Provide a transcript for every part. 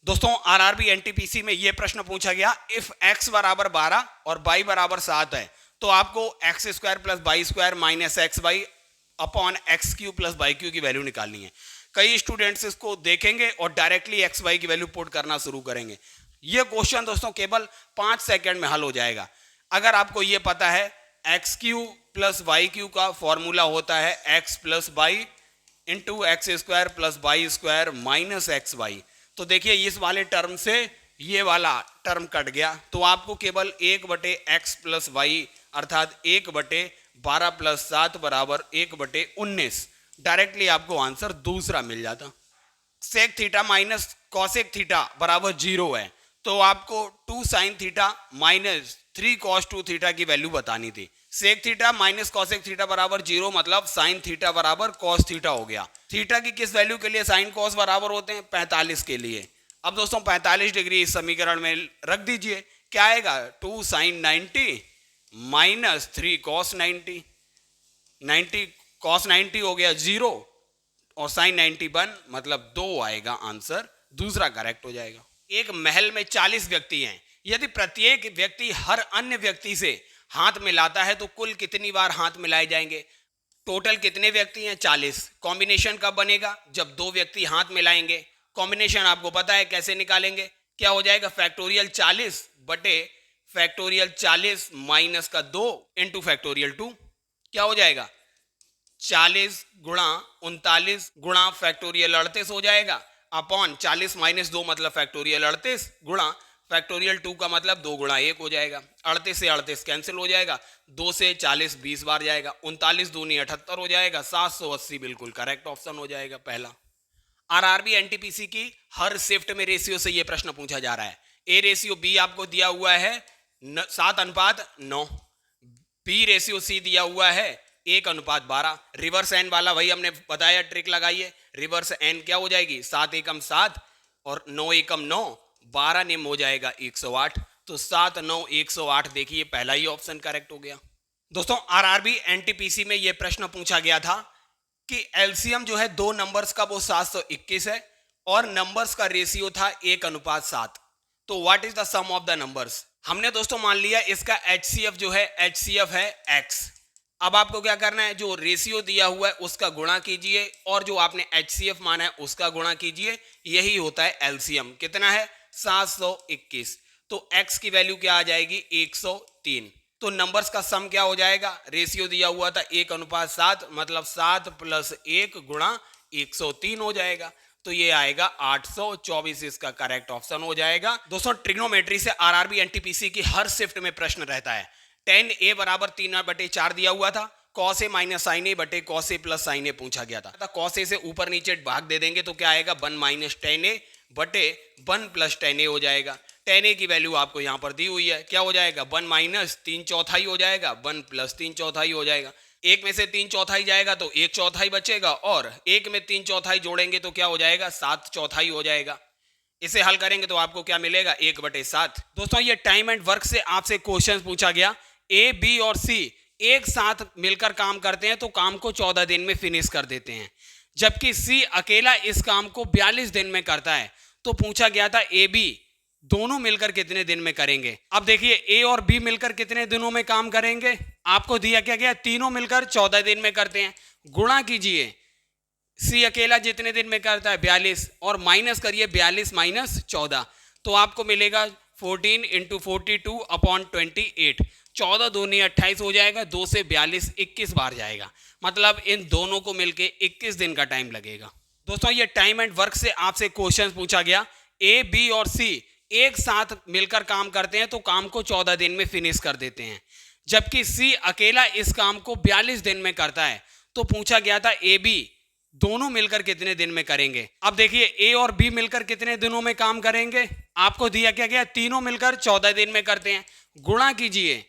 दोस्तों RRB NTPC में यह प्रश्न पूछा गया, इफ x बराबर 12 और y बराबर 7 है तो आपको x square plus y square minus x y upon x cube plus y cube की वैल्यू निकालनी है। कई स्टूडेंट्स इसको देखेंगे और डायरेक्टली एक्स वाई की वैल्यू पुट करना शुरू करेंगे। यह क्वेश्चन दोस्तों केवल 5 सेकंड में हल हो जाएगा। अगर आपको यह पता है x cube plus y cube का फॉर्मूला होता है x plus y into x square plus y square minus x y, तो देखिए इस वाले टर्म से ये वाला टर्म कट गया तो आपको केवल 1/x प्लस वाई अर्थात 1/12 प्लस 7 बराबर 1/19 डायरेक्टली आपको आंसर दूसरा मिल जाता। Sec theta minus cosec theta बराबर 0 है तो आपको 2 sine theta minus 3 cos 2 theta की वैल्यू बतानी थी। Sec theta minus cosec theta बराबर 0 मतलब साइन थीटा बराबर कॉस थीटा हो गया। थीटा की किस वैल्यू के लिए साइन कॉस बराबर होते हैं? 45 के लिए। अब दोस्तों 45 डिग्री इस समीकरण में रख दीजिए, क्या आएगा 2 साइन 90 माइनस 3 कॉस 90, 90 कॉस 90 हो गया 0 और साइन 90 1 मतलब 2 आएगा, आंसर दूसरा करेक्ट हो जाएगा। एक महल में 40 व्यक्ति हैं, यदि प्रत्येक व्यक्ति हर अन्य व्यक्ति से हाथ मिलाता है तो कुल कितनी बार हाथ मिलाए जाएंगे? टोटल कितने व्यक्ति हैं? 40। कॉम्बिनेशन कब बनेगा? जब दो व्यक्ति हाथ मिलाएंगे। कॉम्बिनेशन आपको पता है कैसे निकालेंगे, क्या हो जाएगा फैक्टोरियल 40 बटे फैक्टोरियल 40 माइनस का 2 इंटू फैक्टोरियल 2, क्या हो जाएगा 40 गुणा 39 गुणा फैक्टोरियल 38 हो जाएगा अपॉन 40 माइनस 2 मतलब फैक्टोरियल 38 गुणा फैक्टोरियल 2 का मतलब 2 गुणा 1 हो जाएगा। 38 से 38 कैंसिल हो जाएगा, 2 से 40 20 बार जाएगा, 39 दूनी 78 हो जाएगा, 780 बिल्कुल करेक्ट ऑप्शन हो जाएगा पहला। आरआरबी एनटीपीसी की हर शिफ्ट में रेशियो से यह प्रश्न पूछा जा रहा है। ए रेशियो बी आपको दिया हुआ है 7:9, बी रेशियो सी दिया हुआ है 1:12। रिवर्स एन वाला वही हमने बताया, ट्रिक लगाइए। रिवर्स एन क्या हो जाएगी 7 एकम 7 और 9 एकम 9, 12 निम हो जाएगा 108, तो 7 9 108 देखिए पहला ही ऑप्शन करेक्ट हो गया। दोस्तों आरआरबी एनटीपीसी में यह प्रश्न पूछा गया था कि एलसीएम जो है दो नंबर्स का वो 721 है और नंबर्स का रेशियो था 1:7, तो what is the sum of the numbers. हमने दोस्तों मान लिया इसका एचसीएफ जो है एचसीएफ है x। अब आपको क्या करना है, जो रेशियो दिया हुआ है उसका गुणा कीजिए और जो आपने एचसीएफ माना है उसका गुणा कीजिए, यही होता है एलसीएम। कितना है 721, तो x की वैल्यू क्या आ जाएगी 103, तो नंबर्स का सम क्या हो जाएगा, रेशियो दिया हुआ था 1:7 मतलब 7 + 1 गुणा 103 हो जाएगा, तो ये आएगा 824, इसका करेक्ट ऑप्शन हो जाएगा। दोस्तों ट्रिग्नोमेट्री से आरआरबी एनटीपीसी की हर शिफ्ट में प्रश्न रहता है। tan a बराबर 3/4 दिया हुआ था, cos a माइनस साइन ए बटे cos a प्लस साइन ए पूछा गया था। cos a से ऊपर नीचे भाग दे देंगे तो क्या आएगा 1 माइनस tan a बटे 1 प्लस tan a हो जाएगा। tan a की वैल्यू आपको यहाँ पर दी हुई है, क्या हो जाएगा 1 माइनस 3/4 हो जाएगा, 1 प्लस 3/4 हो जाएगा। एक में से 3/4 जाएगा तो 1/4 बचेगा और एक में 3/4 जोड़ेंगे तो क्या हो जाएगा 7/4 हो जाएगा। इसे हल करेंगे तो आपको क्या मिलेगा 1/7। दोस्तों ये टाइम एंड वर्क से आपसे क्वेश्चन पूछा गया, ए बी और सी एक साथ मिलकर काम करते हैं तो काम को 14 दिन में फिनिश कर देते हैं, जबकि सी अकेला इस काम को 42 दिन में करता है। तो पूछा गया था ए बी दोनों मिलकर कितने दिन में करेंगे। अब देखिए ए और बी मिलकर कितने दिनों में काम करेंगे, आपको दिया क्या गया तीनों मिलकर 14 दिन में करते हैं। गुणा कीजिए, सी अकेला जितने दिन में करता है 42 और माइनस करिए 42 माइनस 14, तो आपको मिलेगा 14 × 42 अपॉन 28, 14 दूनी 28 हो जाएगा, 2 से 42 21 बार जाएगा, मतलब इन दोनों को मिलके 21 दिन का टाइम लगेगा। दोस्तों ये टाइम एंड वर्क से आपसे क्वेश्चन पूछा गया, ए बी और सी एक साथ मिलकर काम करते हैं तो काम को 14 दिन में फिनिश कर देते हैं, जबकि सी अकेला इस काम को 42 दिन में करता है। तो पूछा गया था ए बी दोनों मिलकर कितने दिन में करेंगे। अब देखिए ए और बी मिलकर कितने दिनों में काम करेंगे, आपको दिया क्या गया तीनों मिलकर 14 दिन में करते हैं। गुणा कीजिए,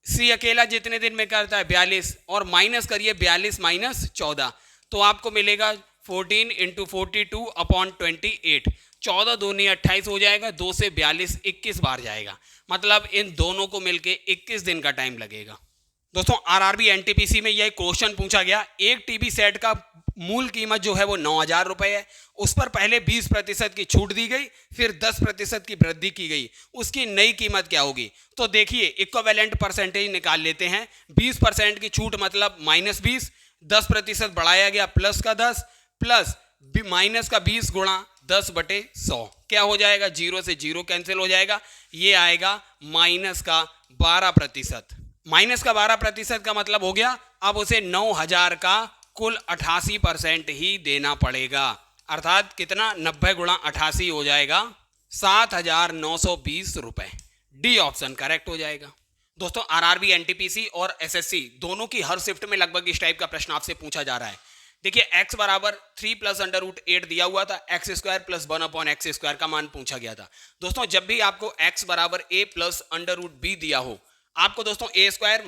सी अकेला जितने दिन में करता है 42 और माइनस करिए 42 माइनस 14, तो आपको मिलेगा 14 × 42 अपॉन 28, 14 दूनी 28 हो जाएगा, 2 से 42 21 बार जाएगा, मतलब इन दोनों को मिलके 21 दिन का टाइम लगेगा। दोस्तों आरआरबी एनटीपीसी में यह क्वेश्चन पूछा गया, एक टीवी सेट का मूल कीमत जो है वो 9,000 रुपए है, उस पर पहले 20% की छूट दी गई, फिर 10% की वृद्धि की गई, उसकी नई कीमत क्या होगी। तो देखिए इक्विवेलेंट परसेंटेज निकाल लेते हैं। 20% की छूट मतलब -20, 10% बढ़ाया गया प्लस का 10, प्लस माइनस का 20 गुणा 10/100 क्या हो जाएगा, 0 से 0 कैंसिल हो जाएगा, ये आएगा माइनस का 12%। माइनस का 12% का मतलब हो गया अब उसे 9,000 का कुल 88% ही देना पड़ेगा, अर्थात कितना, 90 गुणा 88 हो जाएगा 7,920 रुपए। डी ऑप्शन करेक्ट हो जाएगा। दोस्तों आरआरबी एनटीपीसी और एसएससी दोनों की हर शिफ्ट में लगभग इस टाइप का प्रश्न आपसे पूछा जा रहा है। देखिए x बराबर 3 + √8 दिया हुआ था, x² + 1/x² का मान पूछा गया था। दोस्तों जब भी आपको x बराबर a + √b दिया हो, आपको दोस्तों a² -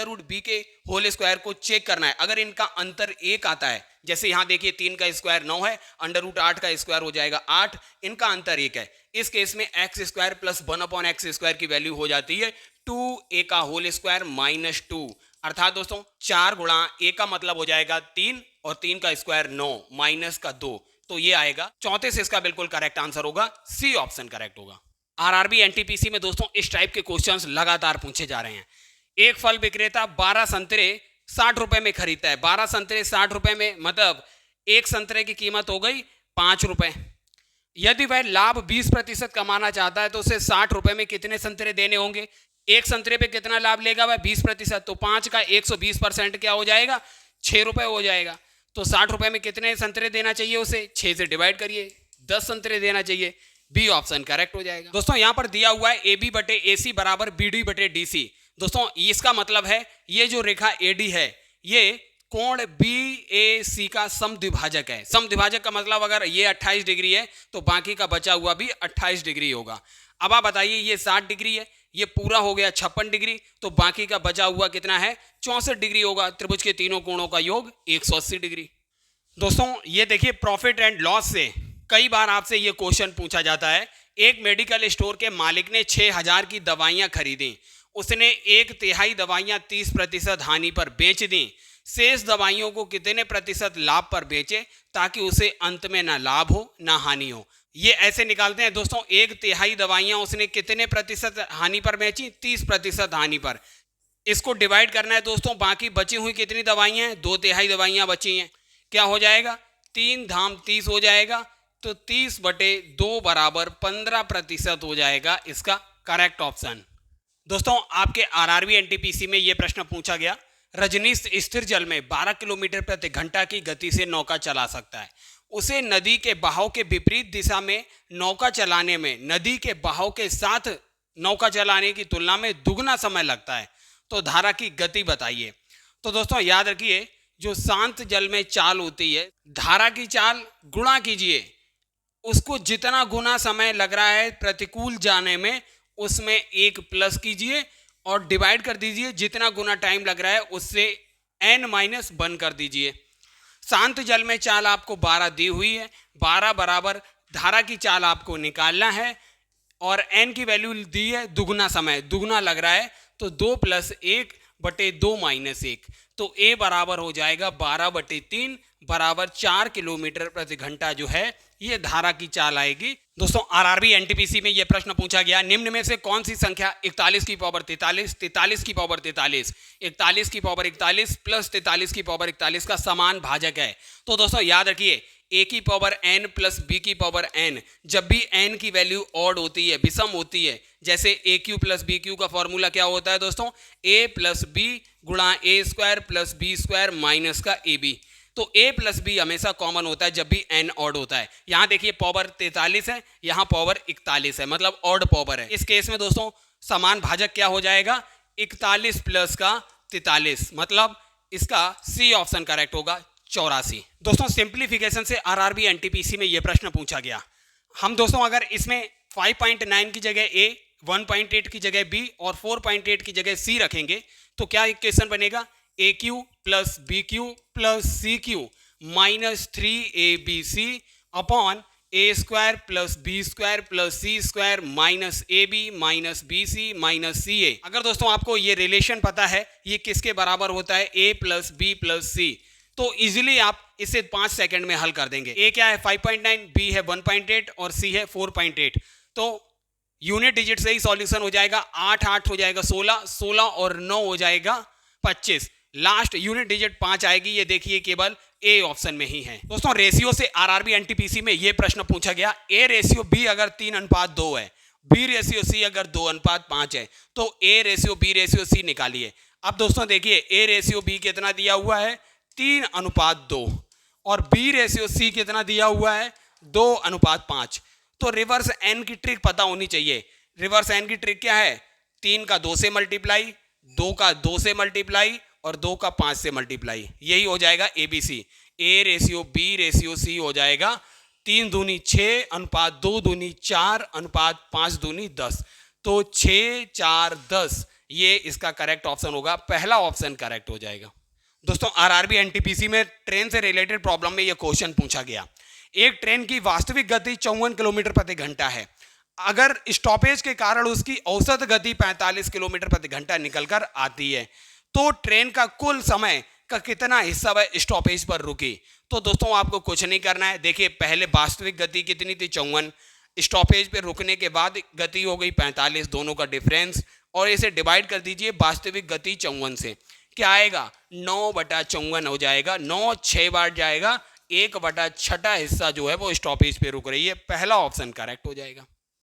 √b के होल स्क्वायर को चेक करना है। अगर इनका अंतर 1 आता है, जैसे यहां देखिए 3 का स्क्वायर 9 है, √8 का स्क्वायर हो जाएगा 8, इनका अंतर 1 है, इस केस में x² + 1/x² की वैल्यू हो जाती है 2a का होल स्क्वायर -2, अर्थात दोस्तों 4 गुणा a का मतलब हो जाएगा 3 और 3 का स्क्वायर 9 माइनस का 2, तो ये आएगा 34। इसका बिल्कुल करेक्ट आंसर होगा, सी ऑप्शन करेक्ट होगा। आरआरबी एनटीपीसी में दोस्तों इस टाइप के क्वेश्चंस लगातार पूछे जा रहे हैं। एक फल विक्रेता 12 संतरे 60 रुपए में खरीदता है, 12 संतरे 60 रुपए में, मतलब एक संतरे की कीमत हो गई 5 रुपए। यदि वह लाभ 20% कमाना चाहता है तो उसे 60 रुपए में कितने संतरे देने होंगे। एक संतरे पे कितना लाभ लेगा वह, 20%, तो 5 का 120% क्या हो जाएगा, 6 रुपए हो जाएगा। तो 60 रुपए में कितने संतरे देना चाहिए उसे, 6 से डिवाइड करिए, 10 संतरे देना चाहिए, बी ऑप्शन करेक्ट हो जाएगा। दोस्तों यहां पर दिया हुआ है AB/AC बराबर BD/DC। दोस्तों इसका मतलब है ये जो रेखा AD है ये कोण BAC का समद्विभाजक है। समद्विभाजक का मतलब अगर ये 28 डिग्री है तो बाकी का बचा हुआ भी 28 डिग्री होगा। अब आप बताइए ये 60 डिग्री है, ये पूरा हो गया 56 डिग्री, तो बाकी का बचा हुआ कितना है, 64 डिग्री होगा। त्रिभुज के तीनों कोणों का योग 180 डिग्री। दोस्तों ये देखिए प्रॉफिट एंड लॉस से कई बार आपसे ये क्वेश्चन पूछा जाता है। एक मेडिकल स्टोर के मालिक ने 6,000 की दवाइयां खरीदी, उसने 1/3 दवाइयां 30% हानि पर बेच दी, शेष दवाइयों को कितने प्रतिशत लाभ पर बेचे ताकि उसे अंत में ना लाभ हो ना हानि हो। ये ऐसे निकालते हैं दोस्तों, 1/3 दवाइयां उसने कितने प्रतिशत हानि पर बेची, 30% हानि पर। इसको डिवाइड करना है दोस्तों, बाकी बची हुई कितनी दवाइयां हैं, 2/3 दवाइयां बची हैं, क्या हो जाएगा, 3 धाम 30 हो जाएगा, तो 30/2 बराबर 15% हो जाएगा इसका करेक्ट ऑप्शन। दोस्तों आपके आरआरबी एनटीपीसी में यह प्रश्न पूछा गया, रजनीश स्थिर जल में 12 किलोमीटर प्रति घंटा की गति से नौका चला सकता है, उसे नदी के बहाव के विपरीत दिशा में नौका चलाने में नदी के बहाव के साथ नौका चलाने की तुलना में दुगना समय लगता है, तो धारा की गति बताइए। तो दोस्तों याद रखिए, जो शांत जल में चाल होती है, धारा की चाल गुणा कीजिए, उसको जितना गुना समय लग रहा है प्रतिकूल जाने में, उसमें 1 प्लस कीजिए और डिवाइड कर दीजिए, जितना गुना टाइम लग रहा है उससे n-1 कर दीजिए। शांत जल में चाल आपको 12 दी हुई है, 12 बराबर धारा की चाल आपको निकालना है और n की वैल्यू दी है दुगना समय, दुगना लग रहा है, तो 2 + 1/2 - 1, तो a बराबर हो जाएगा 12/3 बराबर 4 किलोमीटर प्रति घंटा जो है ये धारा की चाल आएगी। दोस्तों आरआरबी एनटीपीसी में यह प्रश्न पूछा गया, निम्न में से कौन सी संख्या 41 की पावर 43, 43 की पावर 43, 41 की पावर 41 प्लस 43 की पावर 41 का समान भाजक है। तो दोस्तों याद रखिए, a की पावर n प्लस b की पावर n, जब भी n की वैल्यू ऑड होती है, विषम होती है, जैसे aq प्लस bq का फॉर्मूला क्या होता है दोस्तों, a प्लस b गुणा a² प्लस b² माइनस का ab, तो a प्लस b हमेशा कॉमन होता है जब भी n ऑड होता है। यहां देखिए पावर 43 है, यहां पावर 41 है, मतलब ऑड पावर है। इस केस में दोस्तों समान भाजक क्या हो जाएगा, 41 प्लस का 43, मतलब इसका सी ऑप्शन करेक्ट होगा, 84। दोस्तों सिंप्लीफिकेशन से आरआरबी एनटीपीसी में यह प्रश्न पूछा गया। हम दोस्तों अगर इसमें 5.9 की जगह a, 1.8 की जगह b और 4.8 की जगह c रखेंगे तो क्या इक्वेशन बनेगा, AQ + BQ + CQ - 3ABC upon A square plus B square plus C square minus A B minus B C minus C A. अगर दोस्तों आपको ये रिलेशन पता है ये किसके बराबर होता है, ए प्लस बी प्लस सी, तो इजीली आप इसे 5 सेकंड में हल कर देंगे। ए क्या है 5.9, बी है 1.8 और सी है 4.8। तो यूनिट डिजिट से ही सॉल्यूशन हो जाएगा। 8 8 हो जाएगा 16, 16 और 9 हो जाएगा 25। लास्ट यूनिट डिजिट 5 आएगी, ये देखिए केवल ए ऑप्शन में ही है। दोस्तों रेशियो से आरआरबी एनटीपीसी में ये प्रश्न पूछा गया, ए रेशियो बी अगर 3:2 है, बी रेशियो सी अगर 2:5 है, तो A ratio B ratio C निकालिए। अब दोस्तों देखिए ए रेशियो बी कितना दिया हुआ है 3:2 और बी रेशियो सी कितना दिया हुआ है 2:5। तो रिवर्स एन की ट्रिक पता होनी चाहिए। रिवर्स एन की ट्रिक क्या है, 3 का 2 से मल्टीप्लाई, 2 का 2 से मल्टीप्लाई और 2 का 5 से मल्टीप्लाई, यही हो जाएगा ABC. A ratio B ratio C हो जाएगा 3 दूनी 6 अनुपात 2 दूनी 4 अनुपात 5 दूनी 10। तो 6 4 10 ये इसका करेक्ट ऑप्शन होगा, पहला ऑप्शन करेक्ट हो जाएगा। दोस्तों आरआरबी एनटीपीसी में ट्रेन से रिलेटेड प्रॉब्लम में यह क्वेश्चन पूछा गया, एक ट्रेन की वास्तविक गति 54 किलोमीटर प्रति घंटा है, अगर स्टॉपेज के कारण उसकी औसत गति 45 किलोमीटर प्रति घंटा निकलकर आती है, तो ट्रेन का कुल समय का कितना हिस्सा वह स्टॉपेज पर रुकी। तो दोस्तों आपको कुछ नहीं करना है, देखिए पहले वास्तविक गति कितनी थी 54, स्टॉपेज पे रुकने के बाद गति हो गई 45, दोनों का डिफरेंस, और इसे डिवाइड कर दीजिए वास्तविक गति 54 से, क्या आएगा 9/54 हो जाएगा। 9 6 बार जाएगा, 1/6 हिस्सा जो है वो स्टॉपेज पे रुक रही है, पहला ऑप्शन करेक्ट हो जाएगा।